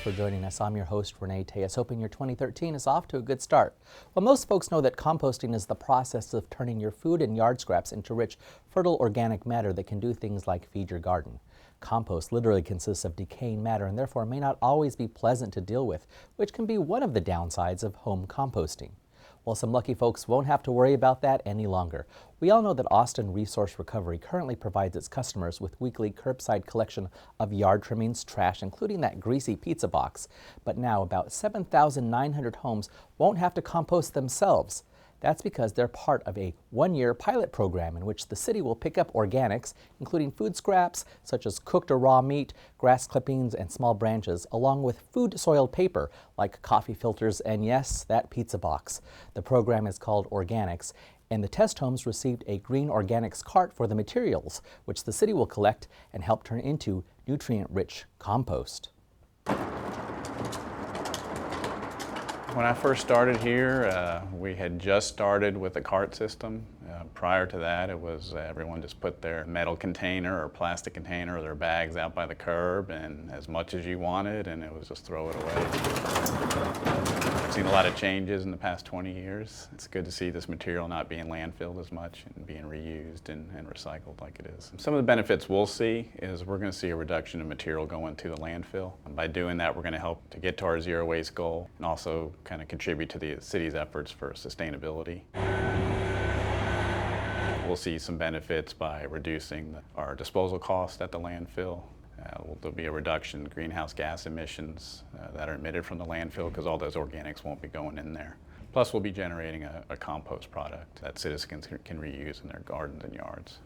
Thanks for joining us. I'm your host, Renee Tejas, hoping your 2013 is off to a good start. Well, most folks know that composting is the process of turning your food and yard scraps into rich, fertile organic matter that can do things like feed your garden. Compost literally consists of decaying matter and therefore may not always be pleasant to deal with, which can be one of the downsides of home composting. Well, some lucky folks won't have to worry about that any longer. We all know that Austin Resource Recovery currently provides its customers with weekly curbside collection of yard trimmings, trash, including that greasy pizza box. But now about 7,900 homes won't have to compost themselves. That's because they're part of a one-year pilot program in which the city will pick up organics, including food scraps such as cooked or raw meat, grass clippings, and small branches, along with food soiled paper like coffee filters and, yes, that pizza box. The program is called Organics, and the test homes received a green organics cart for the materials, which the city will collect and help turn into nutrient-rich compost. When I first started here, we had just started with the cart system. Prior to that, it was everyone just put their metal container or plastic container or their bags out by the curb and as much as you wanted, and it was just throw it away. I've seen a lot of changes in the past 20 years. It's good to see this material not being landfilled as much and being reused and recycled like it is. Some of the benefits we'll see is we're going to see a reduction of material going to the landfill. And by doing that, we're going to help to get to our zero waste goal and also kind of contribute to the city's efforts for sustainability. We'll see some benefits by reducing our disposal costs at the landfill. There'll be a reduction in greenhouse gas emissions that are emitted from the landfill because all those organics won't be going in there. Plus, we'll be generating a compost product that citizens can reuse in their gardens and yards.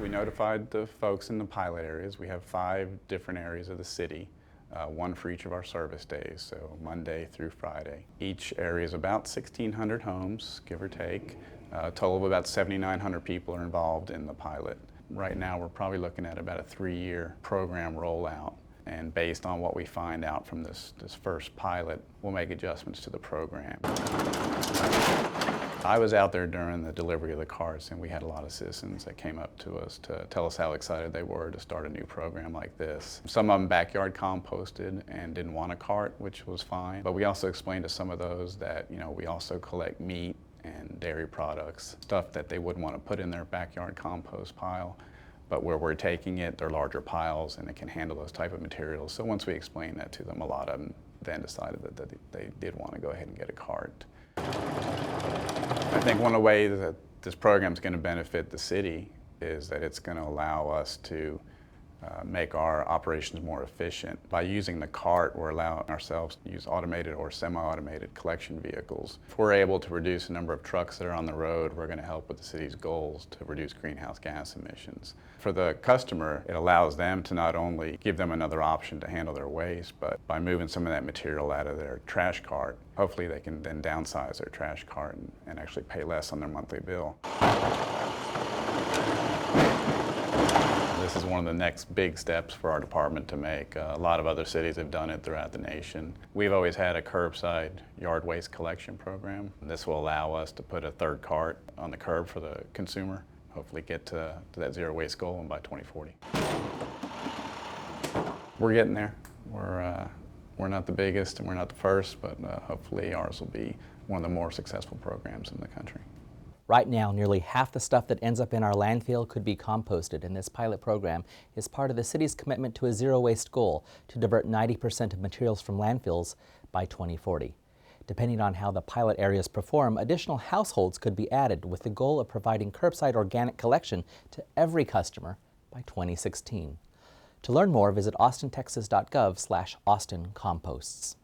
We notified the folks in the pilot areas. We have 5 different areas of the city, one for each of our service days, so Monday through Friday. Each area is about 1,600 homes, give or take. A total of about 7,900 people are involved in the pilot. Right now, we're probably looking at about a 3-year program rollout. And based on what we find out from this first pilot, we'll make adjustments to the program. I was out there during the delivery of the carts, and we had a lot of citizens that came up to us to tell us how excited they were to start a new program like this. Some of them backyard composted and didn't want a cart, which was fine. But we also explained to some of those that, we also collect meat and dairy products, stuff that they wouldn't want to put in their backyard compost pile. But where we're taking it, they're larger piles and it can handle those type of materials. So once we explained that to them, a lot of them then decided that they did want to go ahead and get a cart. I think one of the ways that this program is going to benefit the city is that it's going to allow us to make our operations more efficient. By using the cart, we're allowing ourselves to use automated or semi-automated collection vehicles. If we're able to reduce the number of trucks that are on the road, we're going to help with the city's goals to reduce greenhouse gas emissions. For the customer, it allows them to not only give them another option to handle their waste, but by moving some of that material out of their trash cart, hopefully they can then downsize their trash cart and actually pay less on their monthly bill. This is one of the next big steps for our department to make. A lot of other cities have done it throughout the nation. We've always had a curbside yard waste collection program. This will allow us to put a third cart on the curb for the consumer, hopefully get to that zero waste goal by 2040. We're getting there. We're not the biggest and we're not the first, but hopefully ours will be one of the more successful programs in the country. Right now, nearly half the stuff that ends up in our landfill could be composted, and this pilot program is part of the city's commitment to a zero waste goal to divert 90% of materials from landfills by 2040. Depending on how the pilot areas perform, additional households could be added with the goal of providing curbside organic collection to every customer by 2016. To learn more, visit austintexas.gov/AustinComposts.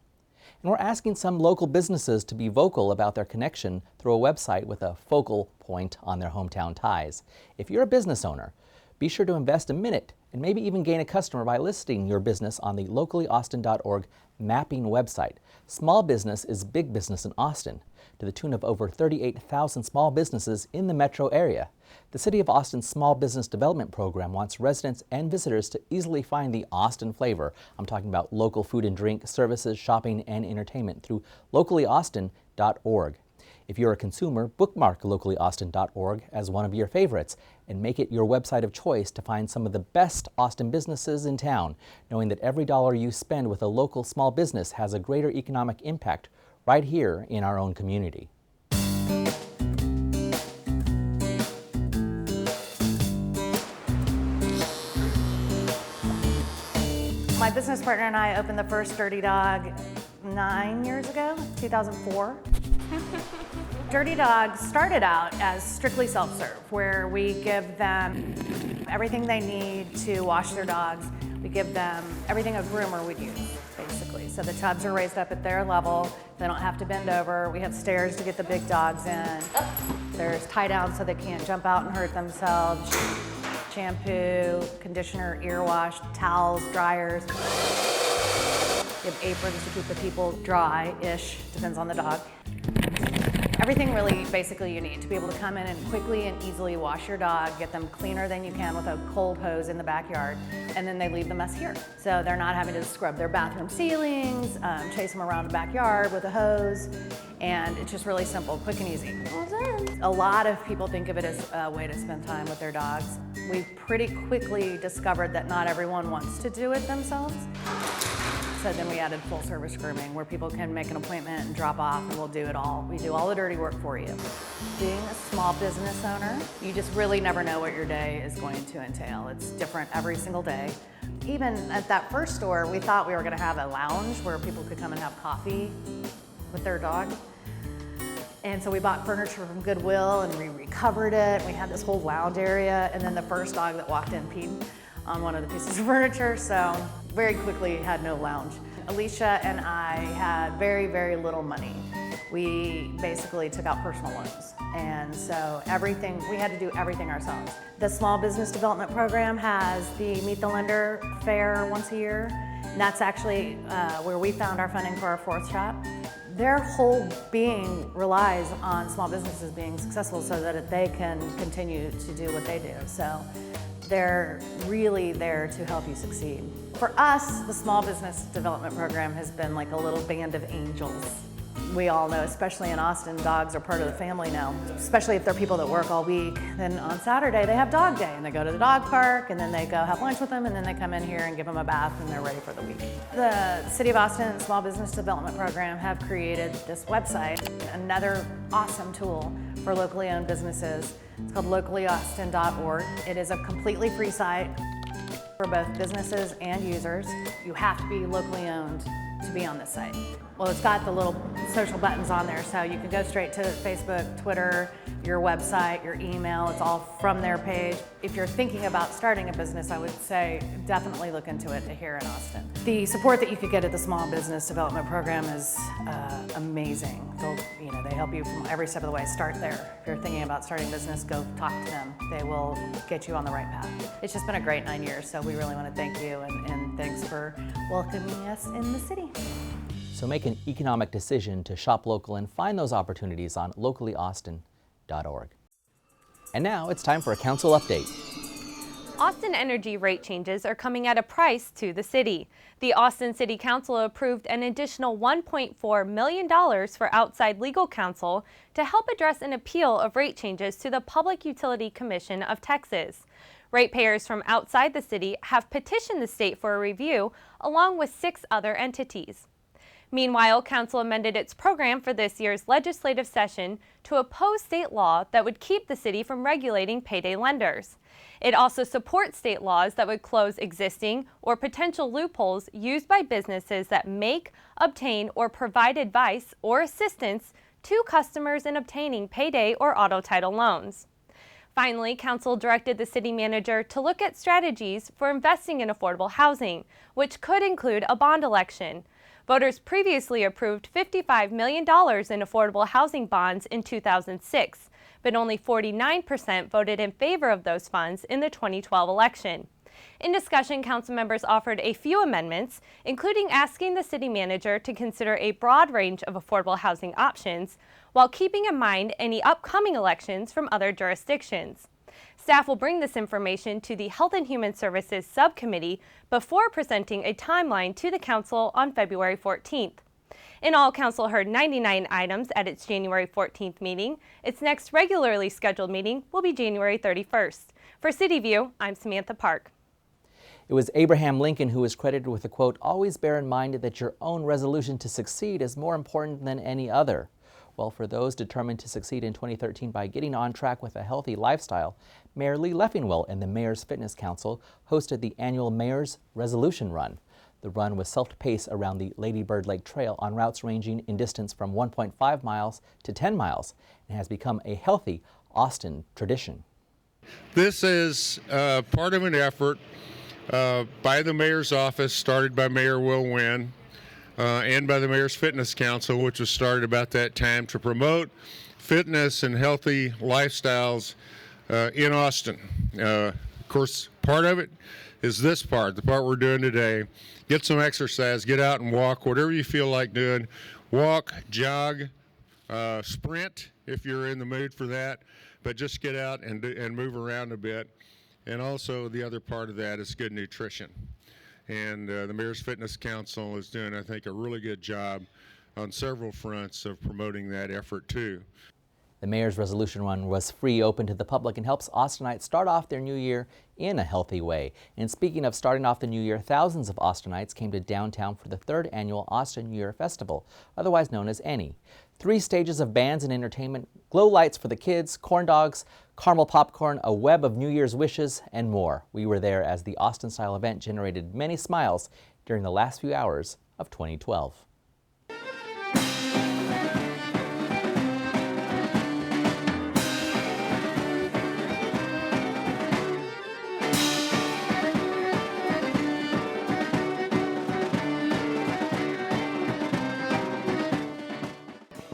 And we're asking some local businesses to be vocal about their connection through a website with a focal point on their hometown ties. If you're a business owner, be sure to invest a minute and maybe even gain a customer by listing your business on the locallyaustin.org mapping website. Small business is big business in Austin, to the tune of over 38,000 small businesses in the metro area. The City of Austin's Small Business Development Program wants residents and visitors to easily find the Austin flavor. I'm talking about local food and drink, services, shopping, and entertainment through locallyaustin.org. If you're a consumer, bookmark locallyaustin.org as one of your favorites and make it your website of choice to find some of the best Austin businesses in town, knowing that every dollar you spend with a local small business has a greater economic impact right here in our own community. My business partner and I opened the first Dirty Dog 9 years ago, 2004. Dirty Dog started out as strictly self-serve, where we give them everything they need to wash their dogs. We give them everything a groomer would use, basically. So the tubs are raised up at their level. They don't have to bend over. We have stairs to get the big dogs in. There's tie downs so they can't jump out and hurt themselves. Shampoo, conditioner, ear wash, towels, dryers. We have aprons to keep the people dry-ish, depends on the dog. Everything really basically you need to be able to come in and quickly and easily wash your dog, get them cleaner than you can with a cold hose in the backyard, and then they leave the mess here. So they're not having to scrub their bathroom ceilings, chase them around the backyard with a hose, and it's just really simple, quick and easy. A lot of people think of it as a way to spend time with their dogs. We pretty quickly discovered that not everyone wants to do it themselves. So then we added full service grooming where people can make an appointment and drop off and we'll do it all. We do all the dirty work for you. Being a small business owner, you just really never know what your day is going to entail. It's different every single day. Even at that first store, we thought we were gonna have a lounge where people could come and have coffee with their dog. And so we bought furniture from Goodwill and we recovered it. We had this whole lounge area, and then the first dog that walked in peed on one of the pieces of furniture, so very quickly had no lounge. Alicia and I had very, very little money. We basically took out personal loans, and so we had to do everything ourselves. The Small Business Development Program has the Meet the Lender Fair once a year, and that's actually where we found our funding for our fourth shop. Their whole being relies on small businesses being successful so that they can continue to do what they do. So they're really there to help you succeed. For us, the Small Business Development Program has been like a little band of angels. We all know, especially in Austin, dogs are part of the family now, especially if they're people that work all week. Then on Saturday, they have dog day and they go to the dog park and then they go have lunch with them and then they come in here and give them a bath and they're ready for the week. The City of Austin Small Business Development Program have created this website, another awesome tool for locally owned businesses. It's called locallyaustin.org. It is a completely free site for both businesses and users. You have to be locally owned to be on this site. Well, it's got the little social buttons on there, so you can go straight to Facebook, Twitter, your website, your email. It's all from their page. If you're thinking about starting a business, I would say definitely look into it here in Austin. The support that you could get at the Small Business Development Program is amazing. They help you from every step of the way. Start there. If you're thinking about starting a business, go talk to them. They will get you on the right path. It's just been a great 9 years, so we really want to thank you and thanks for welcoming us in the city. So make an economic decision to shop local and find those opportunities on locallyaustin.org. And now it's time for a council update. Austin energy rate changes are coming at a price to the city. The Austin City Council approved an additional $1.4 million for outside legal counsel to help address an appeal of rate changes to the Public Utility Commission of Texas. Ratepayers from outside the city have petitioned the state for a review, along with 6 other entities. Meanwhile, Council amended its program for this year's legislative session to oppose state law that would keep the city from regulating payday lenders. It also supports state laws that would close existing or potential loopholes used by businesses that make, obtain, or provide advice or assistance to customers in obtaining payday or auto title loans. Finally, Council directed the city manager to look at strategies for investing in affordable housing, which could include a bond election. Voters previously approved $55 million in affordable housing bonds in 2006, but only 49% voted in favor of those funds in the 2012 election. In discussion, council members offered a few amendments, including asking the city manager to consider a broad range of affordable housing options, while keeping in mind any upcoming elections from other jurisdictions. Staff will bring this information to the Health and Human Services Subcommittee before presenting a timeline to the Council on February 14th. In all, Council heard 99 items at its January 14th meeting. Its next regularly scheduled meeting will be January 31st. For CityView, I'm Samantha Park. It was Abraham Lincoln who was credited with the quote, "Always bear in mind that your own resolution to succeed is more important than any other." Well, for those determined to succeed in 2013 by getting on track with a healthy lifestyle, Mayor Lee Leffingwell and the Mayor's Fitness Council hosted the annual Mayor's Resolution Run. The run was self-paced around the Lady Bird Lake Trail on routes ranging in distance from 1.5 miles to 10 miles and has become a healthy Austin tradition. This is part of an effort by the Mayor's office, started by Mayor Will Wynn, and by the Mayor's Fitness Council, which was started about that time to promote fitness and healthy lifestyles in Austin. Of course, part of it is this part, the part we're doing today. Get some exercise, get out and walk, whatever you feel like doing. Walk, jog, sprint if you're in the mood for that, but just get out and move around a bit. And also the other part of that is good nutrition. And the Mayor's Fitness Council is doing, I think, a really good job on several fronts of promoting that effort too. The Mayor's Resolution Run was free, open to the public, and helps Austinites start off their new year in a healthy way. And speaking of starting off the new year, thousands of Austinites came to downtown for the 3rd annual Austin New Year Festival, otherwise known as Any. 3 stages of bands and entertainment, glow lights for the kids, corn dogs, caramel popcorn, a web of New Year's wishes, and more. We were there as the Austin-style event generated many smiles during the last few hours of 2012.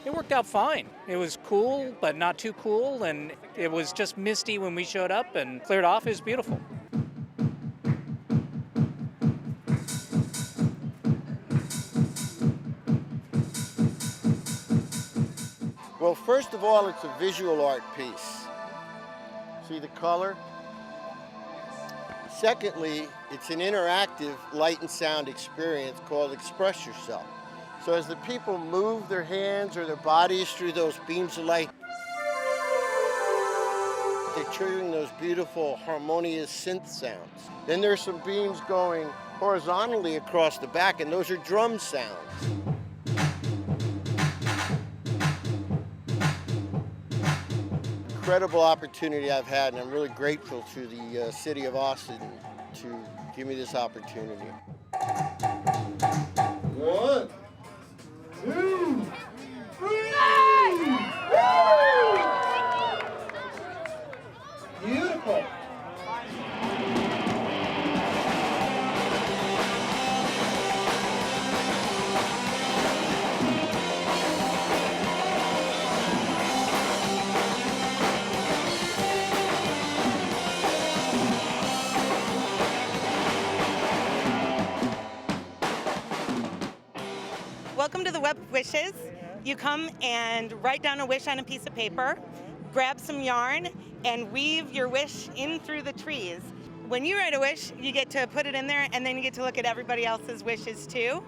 It worked out fine. It was cool, but not too cool, and it was just misty when we showed up and cleared off. It was beautiful. Well, first of all, it's a visual art piece. See the color? Secondly, it's an interactive light and sound experience called Express Yourself. So as the people move their hands or their bodies through those beams of light, they're triggering those beautiful harmonious synth sounds. Then there's some beams going horizontally across the back, and those are drum sounds. Incredible opportunity I've had, and I'm really grateful to the city of Austin to give me this opportunity. 1, 2, 3! Beautiful! Welcome to the Web of Wishes. You come and write down a wish on a piece of paper, grab some yarn, and weave your wish in through the trees. When you write a wish, you get to put it in there, and then you get to look at everybody else's wishes too.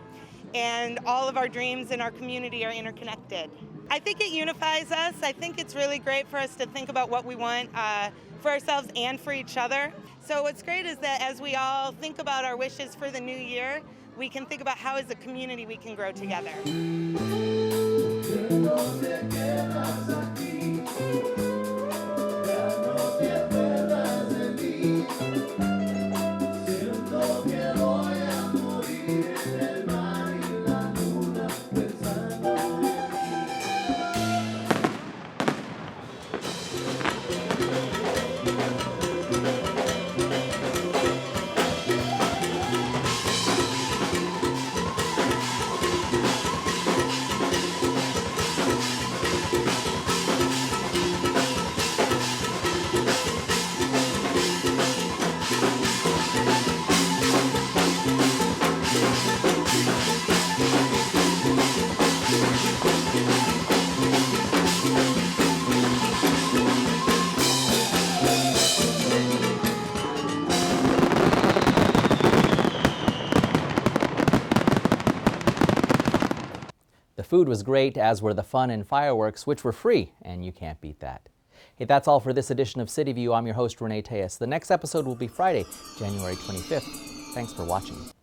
And all of our dreams in our community are interconnected. I think it unifies us. I think it's really great for us to think about what we want for ourselves and for each other. So what's great is that as we all think about our wishes for the new year, we can think about how as a community we can grow together. food was great, as were the fun and fireworks, which were free, and you can't beat that. Hey, that's all for this edition of CityView. I'm your host, Renee Tejas. The next episode will be Friday, January 25th. Thanks for watching.